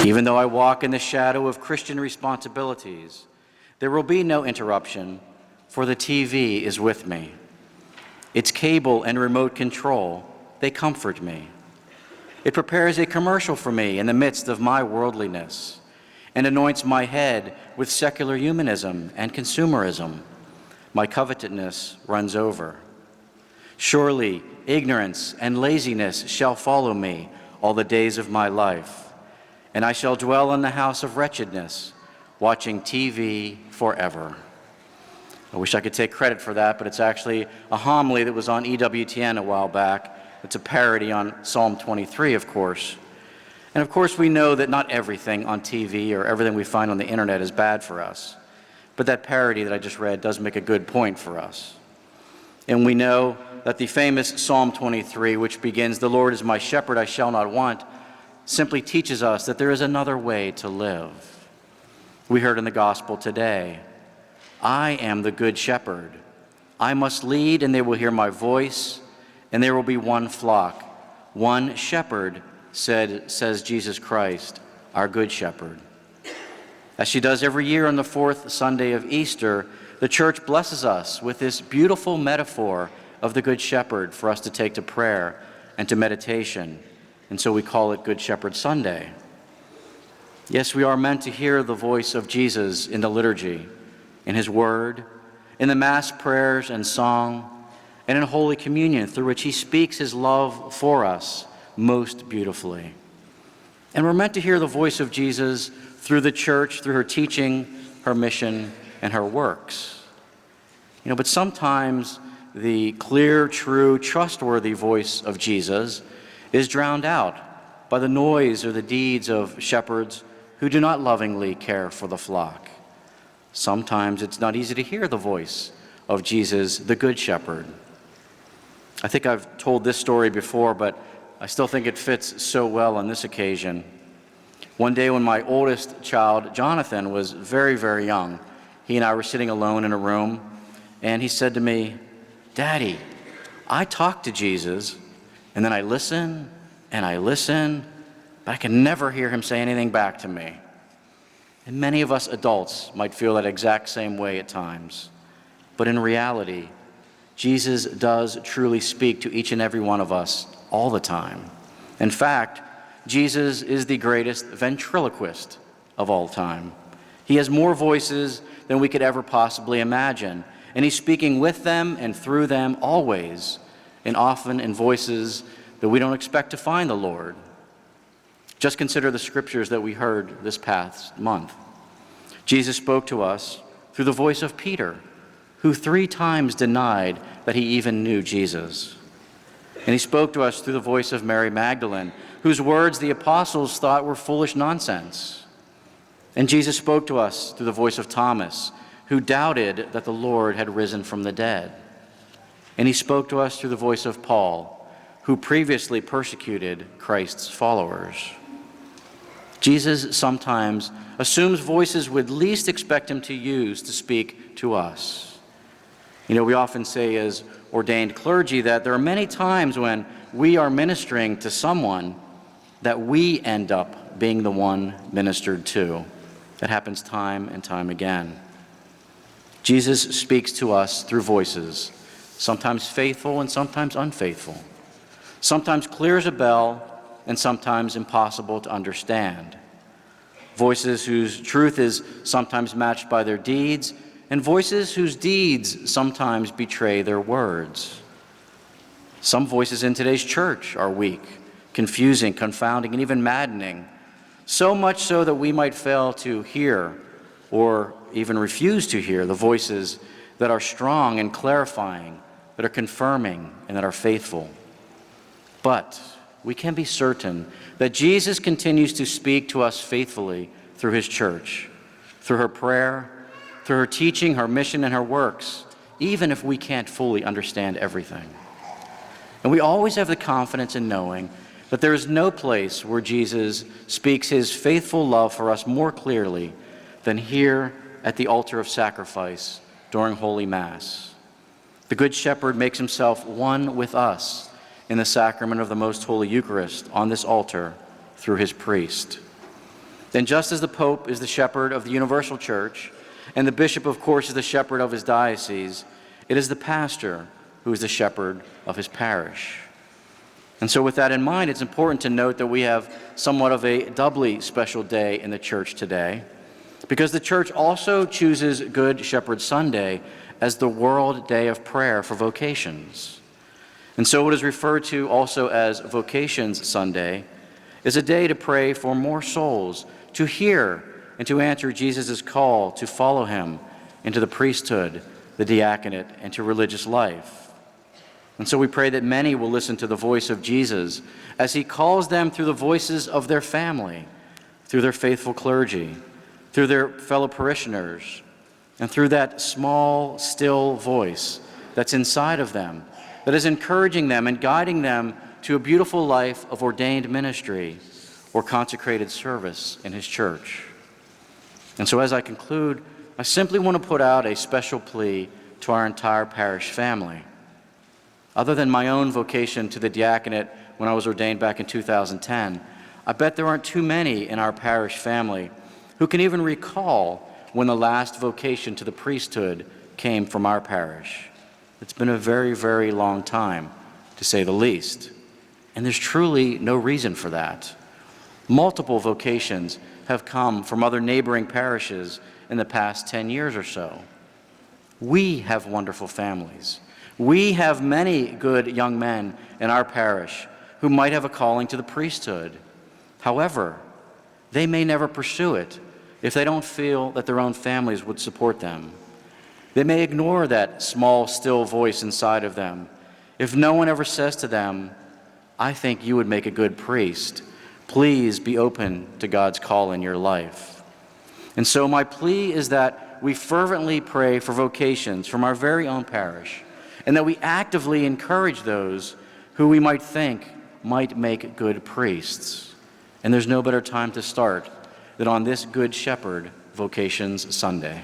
Even though I walk in the shadow of Christian responsibilities, there will be no interruption, for the TV is with me. Its cable and remote control, they comfort me. It prepares a commercial for me in the midst of my worldliness and anoints my head with secular humanism and consumerism. My covetousness runs over. Surely ignorance and laziness shall follow me all the days of my life, and I shall dwell in the house of wretchedness, watching TV forever. I wish I could take credit for that, but it's actually a homily that was on EWTN a while back. It's a parody on Psalm 23, of course. And of course, we know that not everything on TV or everything we find on the internet is bad for us. But that parody that I just read does make a good point for us. And we know that the famous Psalm 23, which begins, "The Lord is my shepherd, I shall not want," simply teaches us that there is another way to live. We heard in the gospel today, "I am the good shepherd. I must lead, and they will hear my voice, and there will be one flock, one shepherd," says Jesus Christ, our good shepherd. As she does every year on the fourth Sunday of Easter, the Church blesses us with this beautiful metaphor of the Good Shepherd for us to take to prayer and to meditation, and so we call it Good Shepherd Sunday. Yes, we are meant to hear the voice of Jesus in the liturgy, in his word, in the Mass prayers and song, and in Holy Communion, through which he speaks his love for us most beautifully. And we're meant to hear the voice of Jesus through the Church, through her teaching, her mission, and her works. But sometimes the clear, true, trustworthy voice of Jesus is drowned out by the noise or the deeds of shepherds who do not lovingly care for the flock. Sometimes it's not easy to hear the voice of Jesus, the Good Shepherd. I think I've told this story before, but I still think it fits so well on this occasion. One day when my oldest child, Jonathan, was very, very young, he and I were sitting alone in a room, and he said to me, "Daddy, I talk to Jesus, and then I listen, but I can never hear him say anything back to me." And many of us adults might feel that exact same way at times. But in reality, Jesus does truly speak to each and every one of us all the time. In fact, Jesus is the greatest ventriloquist of all time. He has more voices than we could ever possibly imagine, and he's speaking with them and through them always, and often in voices that we don't expect to find the Lord. Just consider the scriptures that we heard this past month. Jesus spoke to us through the voice of Peter, who 3 times denied that he even knew Jesus. And he spoke to us through the voice of Mary Magdalene, whose words the apostles thought were foolish nonsense. And Jesus spoke to us through the voice of Thomas, who doubted that the Lord had risen from the dead. And he spoke to us through the voice of Paul, who previously persecuted Christ's followers. Jesus sometimes assumes voices we'd least expect him to use to speak to us. We often say as ordained clergy that there are many times when we are ministering to someone that we end up being the one ministered to. That happens time and time again. Jesus speaks to us through voices, sometimes faithful and sometimes unfaithful, sometimes clear as a bell and sometimes impossible to understand. Voices whose truth is sometimes matched by their deeds, and voices whose deeds sometimes betray their words. Some voices in today's church are weak, confusing, confounding, and even maddening, so much so that we might fail to hear or even refuse to hear the voices that are strong and clarifying, that are confirming, and that are faithful. But we can be certain that Jesus continues to speak to us faithfully through his church, through her prayer, through her teaching, her mission, and her works, even if we can't fully understand everything. And we always have the confidence in knowing that there is no place where Jesus speaks his faithful love for us more clearly than here at the altar of sacrifice during Holy Mass. The Good Shepherd makes himself one with us in the sacrament of the Most Holy Eucharist on this altar through his priest. Then just as the Pope is the shepherd of the universal church, and the bishop, of course, is the shepherd of his diocese, it is the pastor who is the shepherd of his parish. And so with that in mind, it's important to note that we have somewhat of a doubly special day in the church today, because the church also chooses Good Shepherd Sunday as the World Day of Prayer for Vocations. And so what is referred to also as Vocations Sunday is a day to pray for more souls to hear and to answer Jesus' call to follow him into the priesthood, the diaconate, and to religious life. And so we pray that many will listen to the voice of Jesus as he calls them through the voices of their family, through their faithful clergy, through their fellow parishioners, and through that small, still voice that's inside of them, that is encouraging them and guiding them to a beautiful life of ordained ministry or consecrated service in his church. And so as I conclude, I simply want to put out a special plea to our entire parish family. Other than my own vocation to the diaconate when I was ordained back in 2010, I bet there aren't too many in our parish family who can even recall when the last vocation to the priesthood came from our parish. It's been a very, very long time, to say the least. And there's truly no reason for that. Multiple vocations have come from other neighboring parishes in the past 10 years or so. We have wonderful families. We have many good young men in our parish who might have a calling to the priesthood. However, they may never pursue it if they don't feel that their own families would support them. They may ignore that small, still voice inside of them if no one ever says to them, "I think you would make a good priest. Please be open to God's call in your life." And so my plea is that we fervently pray for vocations from our very own parish, and that we actively encourage those who we might think might make good priests. And there's no better time to start than on this Good Shepherd Vocations Sunday.